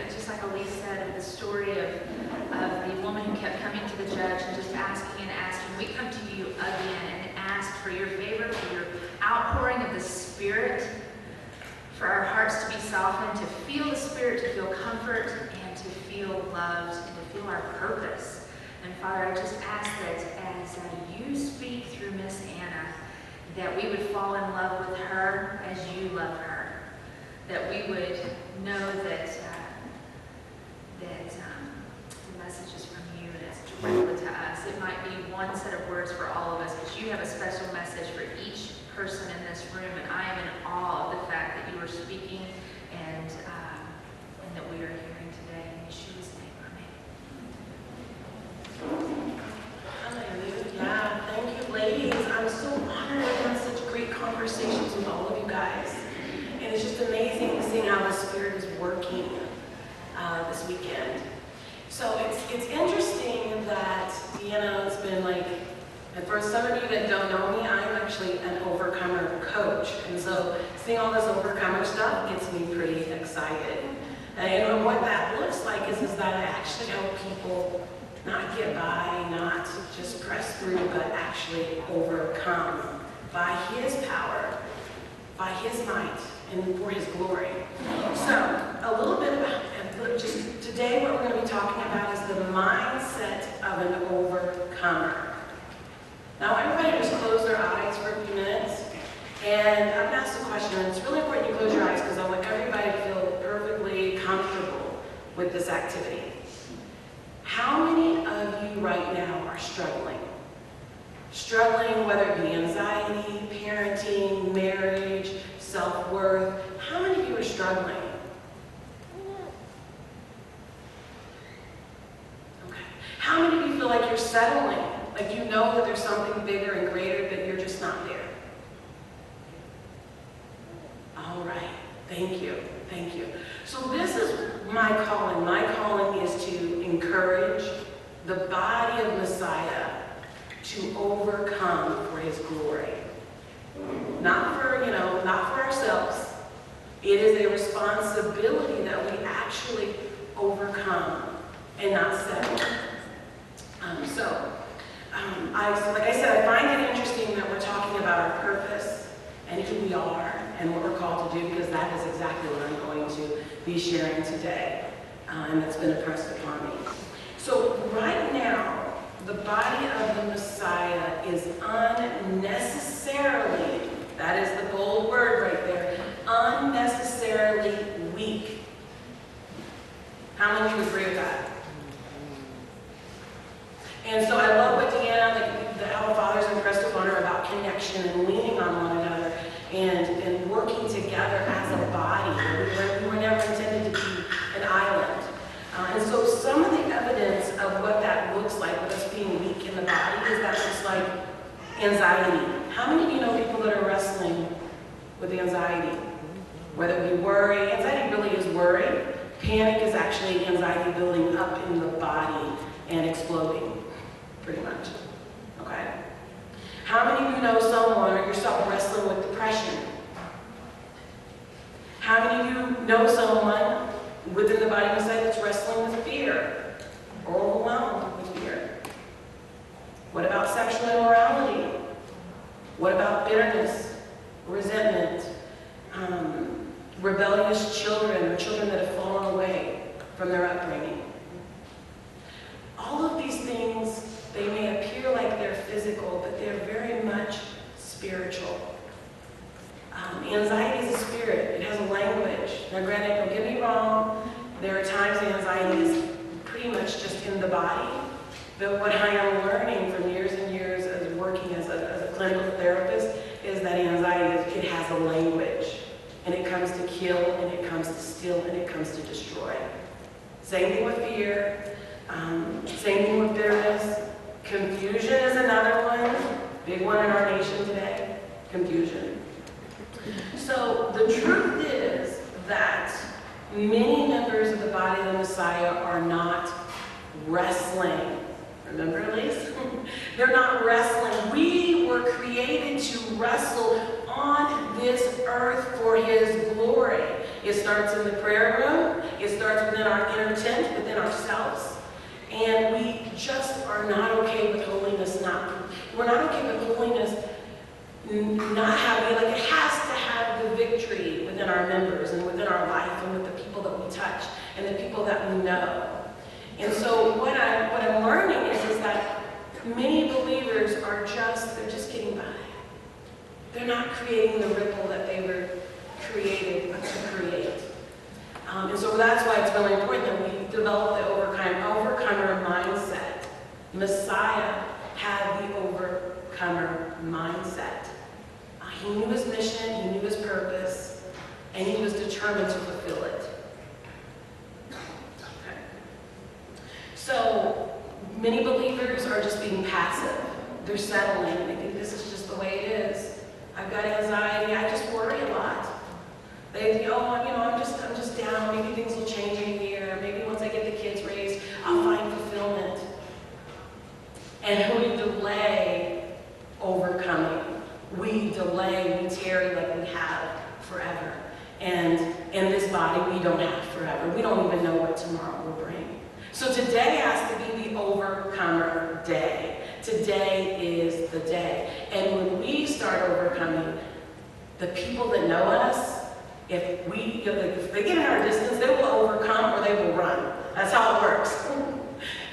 just like Elise said, the story of the woman who kept coming to the judge and just asking and asking. We come to you again and ask for your favor, for your outpouring of the Spirit, for our hearts to be softened, to feel the Spirit, to feel comfort, and to feel loved, and to feel our purpose. And Father, I just ask that as you speak through Miss Anna, that we would fall in love with her as you love her. That we would know that the message is from you and it's directly to us. It might be one set of words for all of us, but you have a special message for each person in this room, and I am in awe of the fact that you are speaking and that we are hearing today. In Yeshua's name, amen. Hallelujah. Thank you, ladies. I'm so honored to have such great conversations with all of you guys. And it's just amazing seeing how the Spirit is working this weekend. So it's interesting that Deanna has been like, and for some of you that don't know me, I'm actually an overcomer coach. And so seeing all this overcomer stuff gets me pretty excited. And what that looks like is that I actually help people not get by, not just press through, but actually overcome by His power, by His might, and for His glory. So a little bit about, just today what we're going to be talking about is the mindset of an overcomer. Now everybody just close their eyes for a few minutes, and I'm going to ask a question, and it's really important you close your eyes because I want everybody to feel perfectly comfortable with this activity. How many of you right now are struggling? Struggling, whether it be anxiety, parenting, marriage, self-worth. How many of you are struggling? Okay. How many of you feel like you're settling? Like you know that there's something bigger and greater, but you're just not there? All right. Thank you. Thank you. So this is my calling. My calling is to encourage the body of Messiah to overcome for His glory. Not for ourselves. It is a responsibility that we actually overcome and not settle. Like I said, I find it interesting that we're talking about our purpose and who we are and what we're called to do, because that is exactly what I'm going to be sharing today, and that's been impressed upon me. So right now, the body of the Messiah is unnecessarily, that is the bold word right there, unnecessarily weak. How many of you agree with that? And so I love what Deanna, how the Father's impressed upon her about connection and leaning on one another and working together as a body. We were never intended to be an island. And so some of the evidence of what that looks like with us being weak in the body is that looks like anxiety. How many of you know people that are wrestling with anxiety? Whether it be worry, anxiety really is worry. Panic is actually anxiety building up in the body and exploding, pretty much. Okay? How many of you know someone or yourself wrestling with depression? How many of you know someone within the body of Messiah that's wrestling with fear or overwhelmed with fear? What about sexual immorality? What about bitterness, resentment, rebellious children or children that have fallen away from their upbringing? All of these things, they may appear like they're physical, but they're very much spiritual. Anxiety is a spirit. It has a language. Now granted, don't get me wrong, there are times anxiety is pretty much just in the body, but what I am learning from years and years as working as a clinical therapist is that anxiety, it has a language, and it comes to kill, and it comes to steal, and it comes to destroy. Same thing with fear, same thing with bitterness. Confusion is another one, big one in our nation today, confusion. So the truth is that many members of the body of the Messiah are not wrestling. Remember, Elise? They're not wrestling. We were created to wrestle on this earth for his glory. It starts in the prayer room. It starts within our inner tent, within ourselves. And we just are not okay with holiness we're not okay with holiness not having, like, it has to have the victory within our members and within our life and with the people that we touch and the people that we know. And so what I'm learning is that many believers they're just getting by. They're not creating the ripple that they were created to create. And so that's why it's really important that we develop the overcomer mindset. Messiah had the overcomer mindset. He knew his mission, he knew his purpose, and he was determined to fulfill it. Okay. So many believers are just being passive. They're settling. They think this is just the way it is. I've got anxiety. I just worry a lot. They think, I'm just down. Maybe things will change in a year. Maybe once I get the kids raised, I'll find fulfillment. And we delay overcoming. We delay, we tarry like we have forever. And in this body, we don't have forever. We don't even know what tomorrow will bring. So today has to be the overcomer day. Today is the day. And when we start overcoming, the people that know us, if they get in our distance, they will overcome or they will run. That's how it works.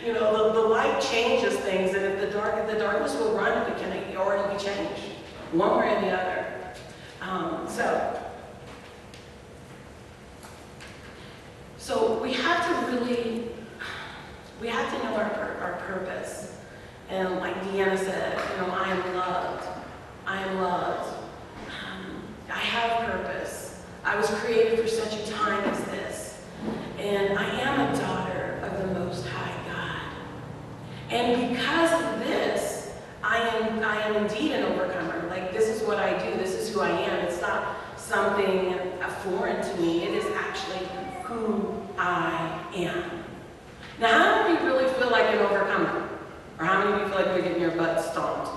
The light changes things, and if the darkness will run if it can, or it'll be changed, one way or the other. So we have to know our purpose. And like Deanna said, I am loved. I am loved. I have purpose. I was created for such a time as this. And I am a daughter of the Most High God. And because of this, I am indeed an overcomer. Like, this is what I do. This is who I am. It's not something foreign to me. It is actually who I am. Now, how many of you really feel like an overcomer? Or how many of you feel like you're getting your butt stomped?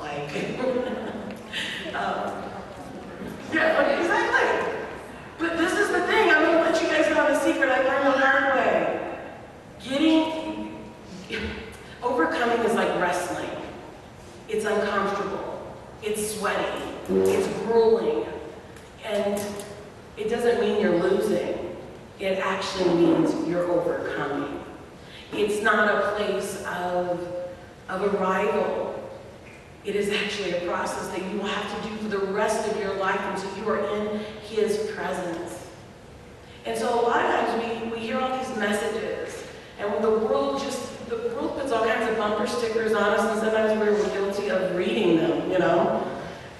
Yeah, exactly. But this is the thing. I'm going to let you guys know the secret I learned the hard way. Overcoming is like wrestling. It's uncomfortable. It's sweaty. It's grueling. And it doesn't mean you're losing. It actually means you're overcoming. It's not a place of arrival. It is actually a process that you will have to do for the rest of your life until you are in His presence. And so a lot of times we hear all these messages, and when the world puts all kinds of bumper stickers on us, and sometimes we're guilty of reading them,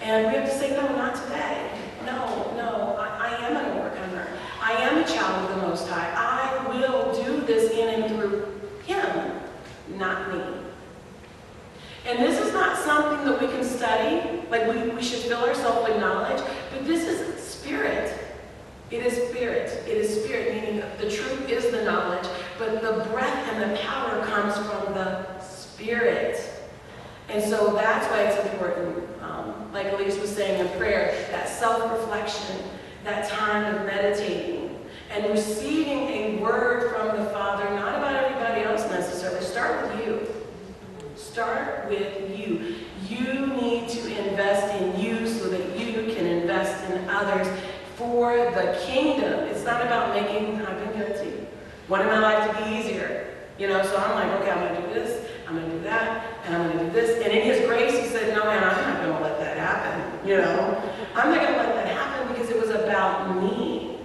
And we have to say, no, not today. No, I am an overcomer. I am a child of the Most High. I will do this in and through Him, not me. And this is not something that we can study, like we should fill ourselves with knowledge, but this is spirit. It is spirit. It is spirit, meaning the truth is the knowledge, but the breath and the power comes from the Spirit. And so that's why it's important, like Elise was saying in prayer, that self-reflection, that time of meditating, and receiving a word from the Father, not about everybody else necessarily. Start with you. Start with you. You need to invest in you so that you can invest in others for the kingdom. It's not about I've been guilty. Wanting my life to be easier. So I'm like, okay, I'm going to do this, I'm going to do that, and I'm going to do this. And in His grace, He said, no, man, I'm not going to let that happen. I'm not going to let that happen because it was about me.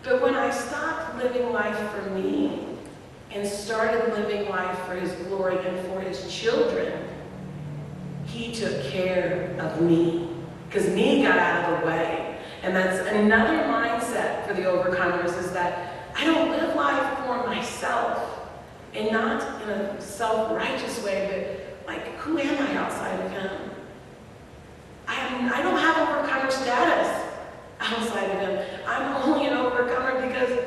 But when I stopped living life for me and started living life for His glory and for His children, He took care of me because me got out of the way. And that's another mindset for the overcomers, is that I don't live life for myself, and not in a self-righteous way, but like, who am I outside of Him? I don't have overcomer status outside of Him. I'm only an overcomer because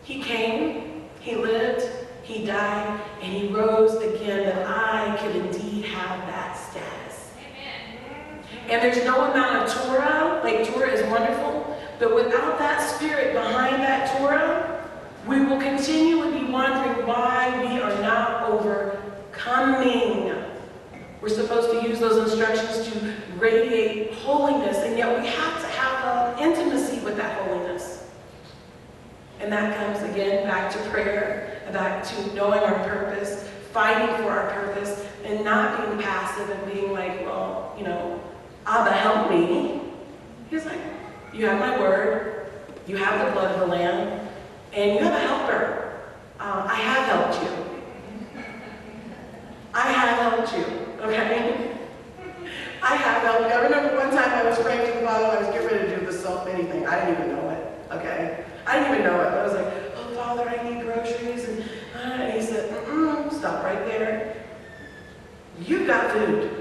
He came, He lived, He died, and He rose again, that I could indeed have that status. Amen. And there's no amount of Torah, like Torah is wonderful, but without that spirit behind that Torah, we will continually be wondering why we are not overcoming. We're supposed to use those instructions to radiate holiness, and yet we have to have an intimacy with that holiness. And that comes again back to prayer, back to knowing our purpose, fighting for our purpose, and not being passive and being like, well, you know, Abba, help me. He's like, you have my word, you have the blood of the Lamb, and you have a helper. I have helped you. I have helped you, okay? I have helped you. I remember one time I was praying to the Father, I was getting ready to do the self-pity thing. I didn't even know it, okay? I didn't even know it. I was like, oh, Father, I need groceries. And he said, stop right there. You've got food.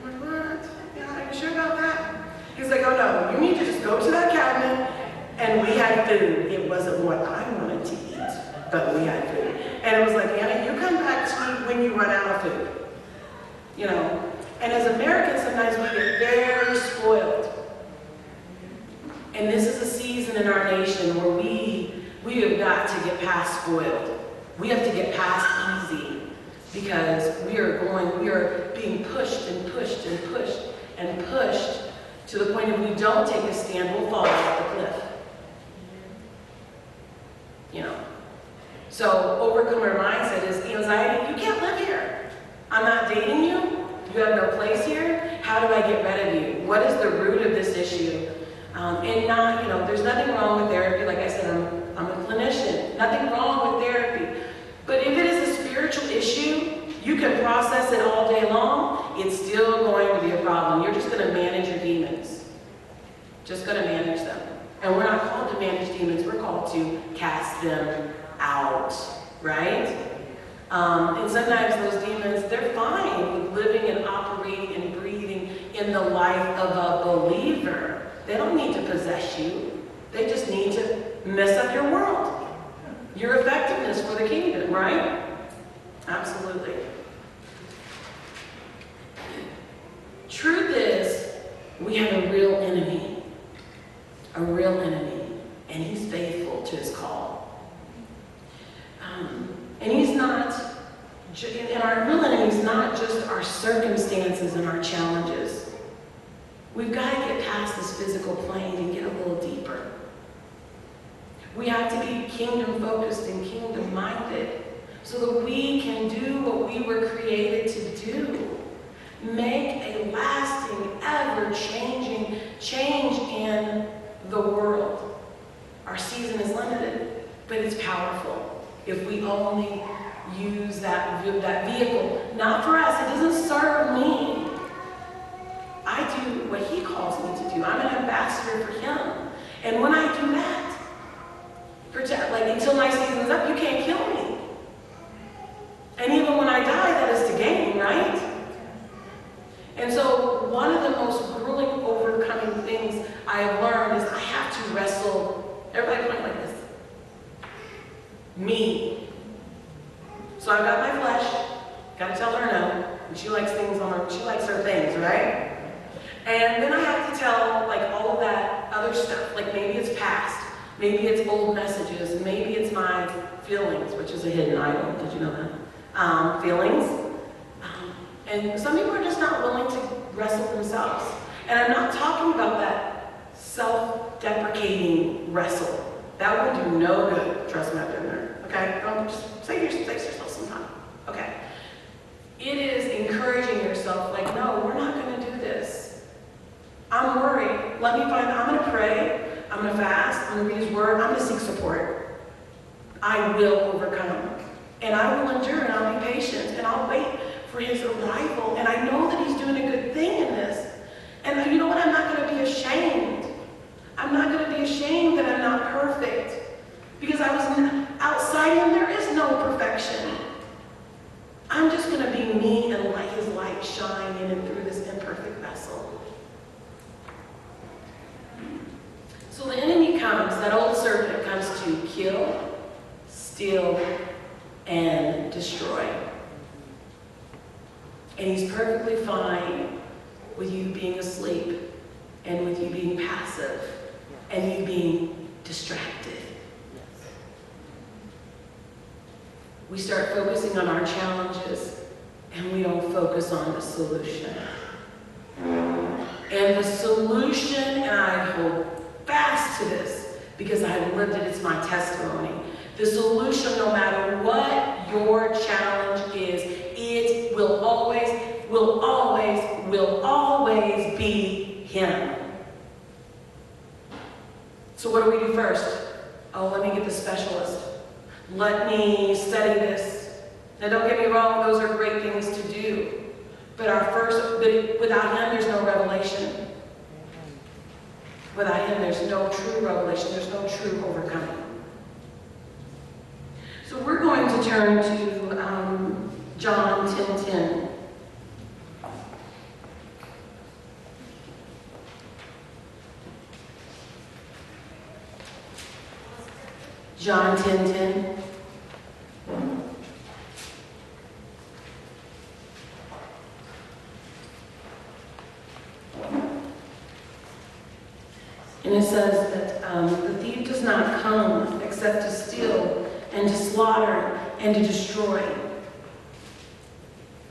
I'm like, what? Yeah, are you sure about that? He's like, oh, no, you need to just go to that cabinet. And we had food. It wasn't what I wanted to eat, but we had food. And it was like, Anna, you come back to me when you run out of food. You know? And as Americans, sometimes we get very spoiled. And this is a season in our nation where we have got to get past spoiled. We have to get past easy because we are being pushed and pushed and pushed and pushed to the point if we don't take a stand, we'll fall off the cliff. You know. So overcomer mindset is anxiety. You can't live here. I'm not dating you. You have no place here. How do I get rid of you? What is the root of this issue? And not, you know, there's nothing wrong with therapy. Like I said, I'm a clinician. Nothing wrong with therapy. But if it is a spiritual issue, you can process it all day long. It's still going to be a problem. You're just going to manage your demons. Just going to manage them. And we're not called to manage demons. We're called to cast them out, right? And sometimes those demons, they're fine with living and operating and breathing in the life of a believer. They don't need to possess you. They just need to mess up your world. Your effectiveness for the kingdom, right? Absolutely. Truth is, we have a real enemy. A real enemy. And he's faithful to his call. And he's not, and our real enemy is not just our circumstances and our challenges. We've got to get past this physical plane and get a little deeper. We have to be kingdom-focused and kingdom-minded so that we can do what we were created to do. Make a lasting, ever-changing change in the world. Our season is limited, but it's powerful if we only use that vehicle. Not for us. It doesn't serve me. I do what he calls me to do. I'm an ambassador for him. And when I do that, until my season's up, you can't kill me. And even when I die, that is to gain, right? And so one of the most grueling overcoming things I have learned is I have to wrestle. Everybody point like this. Me. So I've got my flesh. Got to tell her no. And she likes her things, right? And then I have to tell all of that other stuff. Like maybe it's past. Maybe it's old messages. Maybe it's my feelings, which is a hidden idol. Did you know that? Feelings. And some people are just not willing to wrestle themselves. And I'm not talking about that self-deprecating wrestle. That will do no good. Trust me, I've been there. Okay? Don't just save yourself some time. Okay? It is encouraging yourself, no, we're not going to do this. I'm worried. I'm going to pray. I'm going to fast. I'm going to read his word. I'm going to seek support. I will overcome. And I will endure, and I'll be patient, and I'll wait for his arrival. And I know that he's doing a good thing in this. And you know what? I'm not going to be ashamed. I'm not going to be ashamed that I'm not perfect. Because outside him, there is no perfection. I'm just going to be me and let his light shine in and through this imperfect vessel. So the enemy comes, that old serpent comes to kill, steal, and destroy. And he's perfectly fine with you being asleep and with you being passive and you being distracted. We start focusing on our challenges and we don't focus on the solution. And the solution, and I hold fast to this because I've lived it, it's my testimony. The solution, no matter what your challenge is, it will always be Him. So what do we do first? Oh, let me get the specialist. Let me study this. Now don't get me wrong, those are great things to do. But without Him, there's no revelation. Without Him, there's no true revelation. There's no true overcoming. So we're going to turn to John 10:10. John 10:10. And it says that the thief does not come except to steal and to slaughter and to destroy.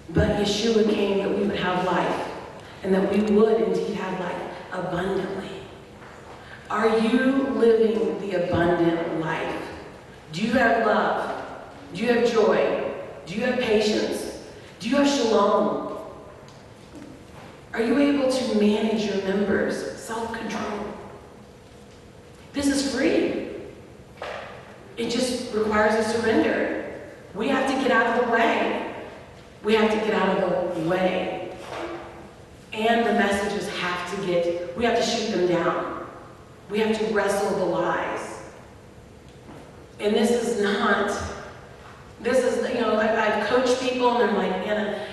But Yeshua came that we would have life, and that we would indeed have life abundantly. Are you living the abundant life? Do you have love? Do you have joy? Do you have patience? Do you have shalom? Are you able to manage your members? Self-control. This is free. It just requires a surrender. We have to get out of the way. We have to get out of the way. And the messages we have to shoot them down. We have to wrestle the lies. And this is, I've coached people and they're like, Anna,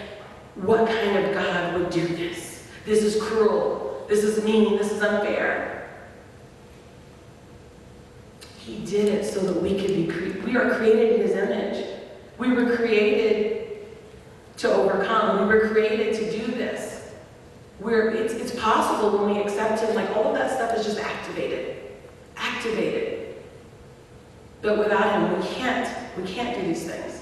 what kind of God would do this? This is cruel. This is mean. This is unfair. He did it so that we could we are created in His image. We were created to overcome. We were created to do this. It's possible when we accept Him, like all of that stuff is just activated. But without Him, we can't do these things.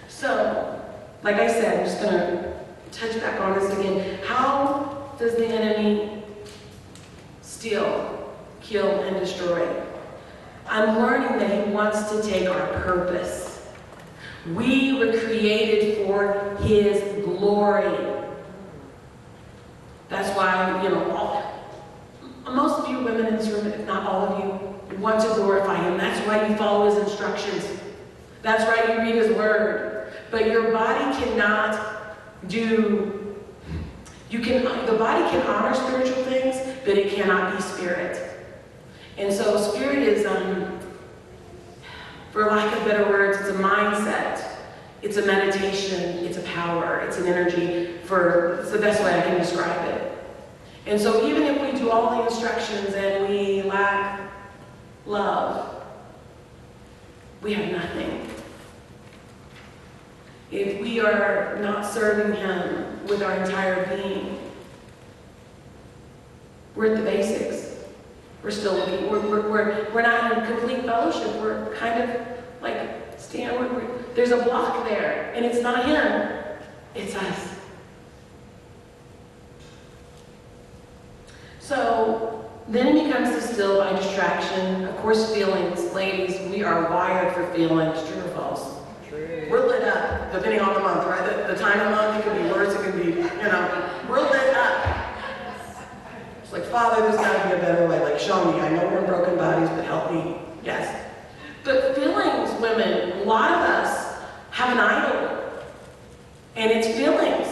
So, like I said, I'm just going to touch back on this again. How does the enemy steal, kill, and destroy? I'm learning that he wants to take our purpose. We were created for His glory. That's why, most of you women in this room, if not all of you, want to glorify Him. That's why you follow His instructions. That's why you read His Word. But your body cannot the body can honor spiritual things, but it cannot be spirit. And so spirit is, for lack of better words, it's a mindset. It's a meditation. It's a power. It's an energy. It's the best way I can describe it. And so even if we do all the instructions and we lack love, we have nothing. If we are not serving Him with our entire being, we're at the basics. We're still looking. We're not in complete fellowship. We're kind of like there's a block there, and it's not Him. It's us. So the enemy comes to steal by distraction. Of course, feelings, ladies, we are wired for feelings. True or false? True. We're lit up, depending on the month, right? The time of month, it can be worse, it can be, we're lit up. It's like, Father, there's got to be a better way. Like, show me. I know we're in broken bodies, but help me. Yes. But feelings, women, a lot of us have an idol. And it's feelings.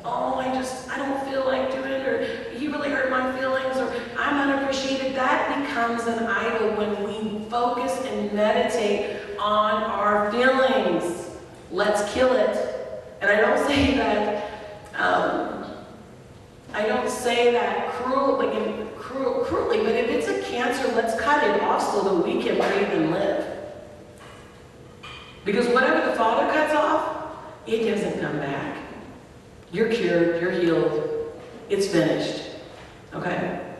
Oh, I don't feel like doing it, or he really hurt my feelings, or I'm unappreciated. That becomes an idol when we focus and meditate on our feelings. Let's kill it. And I don't say that cruelly, but if it's a cancer, let's cut it off so that we can breathe and live. Because whatever the Father cuts off, it doesn't come back. You're cured, you're healed, it's finished, okay?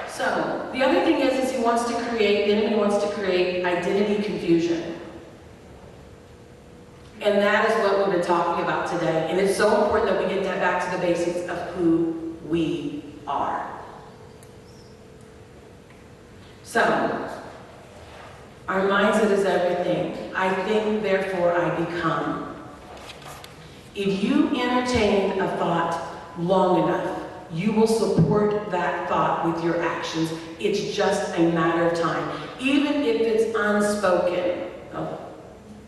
So, the other thing is the enemy wants to create identity confusion. And that is what we've been talking about today. And it's so important that we get that back to the basics of who we are. So, our mindset is everything. I think, therefore I become. If you entertain a thought long enough, you will support that thought with your actions. It's just a matter of time. Even if it's unspoken. Oh,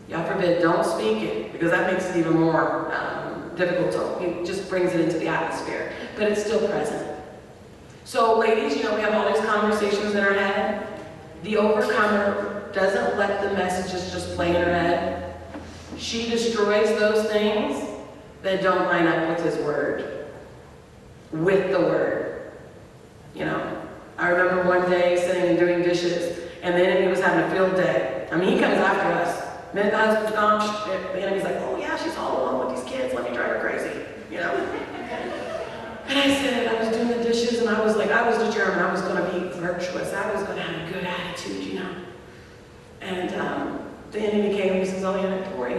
God forbid, don't speak it, because that makes it even more difficult. It just brings it into the atmosphere. But it's still present. So ladies, we have all these conversations in our head. The overcomer doesn't let the messages just play in her head. She destroys those things that don't line up with his word. With the word. I remember one day sitting and doing dishes, and the enemy was having a field day. I mean, he comes after us. Minute the husband's gone, the enemy's like, oh yeah, she's all alone with these kids, let me drive her crazy, And I said, I was doing the dishes, and I was determined I was going to be virtuous. I was going to have a good attitude, And the enemy came and he says, oh, Tori,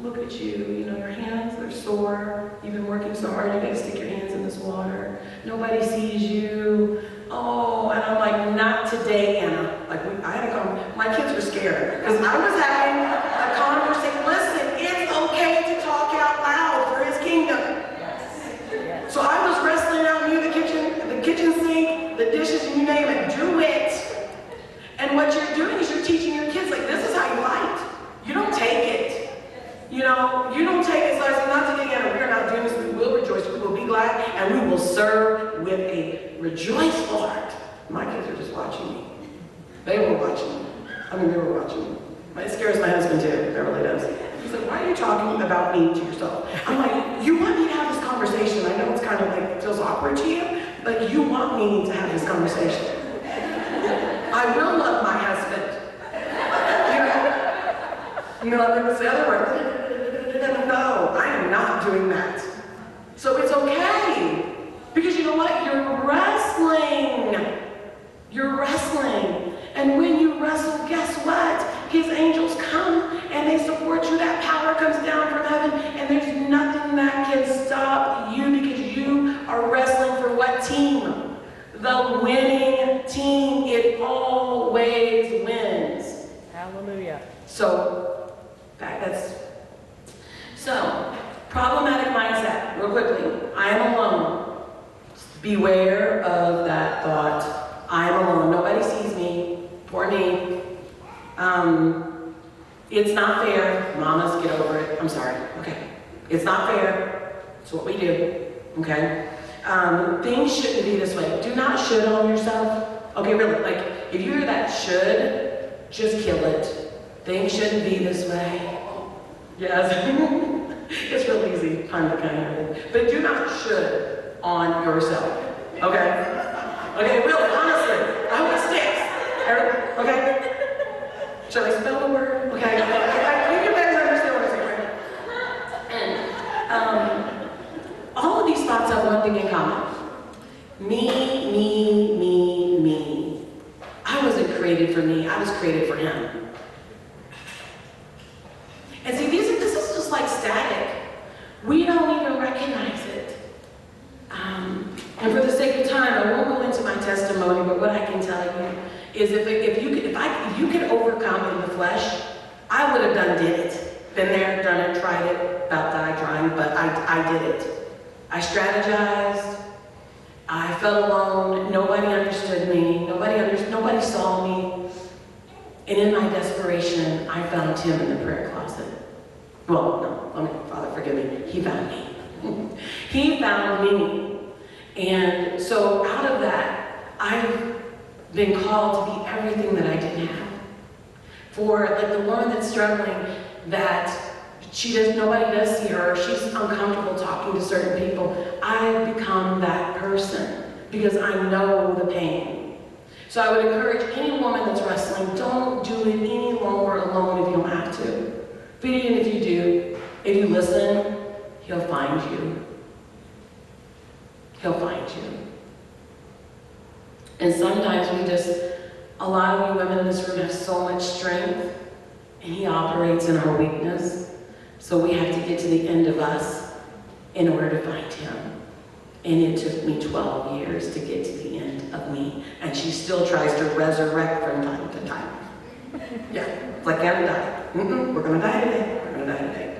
look at you. Your hands, they're sore. You've been working so hard. You got to stick your hands in this water. Nobody sees you. Oh, and I'm like, not today, Anna. I had a conversation. My kids were scared because I was having a conversation. Listen, it's okay to talk out loud for his kingdom. Yes. So I was wrestling out near the kitchen sink, the dishes, and you name it. Do it. And what you're doing is you're teaching your kids, this is how you fight. You don't take it. You don't take it. So I said, not today, Anna. We are not doing this. We will rejoice. We will be glad. And we will serve with a rejoiceful heart. My kids are just watching me. They were watching me. They were watching me. It scares my husband too. It really does. He's like, why are you talking about me to yourself? I'm like, you want me to have this conversation. I know it's kind of feels awkward to you, but you want me to have this conversation. I will love my husband. Let me say the other word. No, I am not doing that. So it's okay. Because you know what? You're wrestling. You're wrestling. And when you wrestle, guess what? His angels come and they support you. That power comes down from heaven. And there's nothing that can stop you because you are wrestling for what team? The winning team. It always wins. Hallelujah. So problematic mindset, real quickly. I am alone. Beware of that thought. I am alone. Nobody sees me. Poor me. It's not fair. Mamas, get over it. I'm sorry. Okay. It's not fair. It's what we do. Okay? Things shouldn't be this way. Do not should on yourself. Okay, really. If you hear that should, just kill it. Things shouldn't be this way. Yes. It's real easy, kind of. But do not should on yourself. Okay? Okay, really, honestly. I hope it sticks. Okay? Should I spell the word? Okay. You guys understand what I'm saying, right? And all of these thoughts have one thing in common. Me, me, me, me. I wasn't created for me. I was created for him. And see, this is just like static. We don't even recognize it. And for the sake of time, I won't go into my testimony, but what I can tell you is if you could overcome in the flesh, I would have did it. Been there, done it, tried it, about died trying, but I did it. I strategized. I felt alone. Nobody understood me. Nobody saw me. And in my desperation, I found him in the prayer closet. Well, no, Father, forgive me. He found me. He found me. And so out of that, I've been called to be everything that I didn't have. For the woman that's struggling, that nobody does see her, she's uncomfortable talking to certain people. I've become that person because I know the pain. So I would encourage any woman that's wrestling, don't do it any longer alone if you don't have to. But even if you do, if you listen, He'll find you. He'll find you. And sometimes a lot of you women in this room have so much strength, and he operates in our weakness. So we have to get to the end of us in order to find him. And it took me 12 years to get to the end of me. And she still tries to resurrect from time to time. Yeah, it's like I'm dying. We're going to die today. We're going to die today.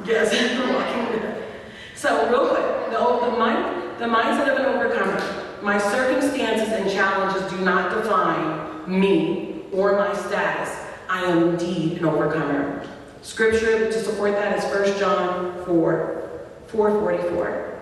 Yes, we're walking dead. So real quick, the mindset of an overcomer. My circumstances and challenges do not define me or my status. I am indeed an overcomer. Scripture to support that is 1 John 4:44.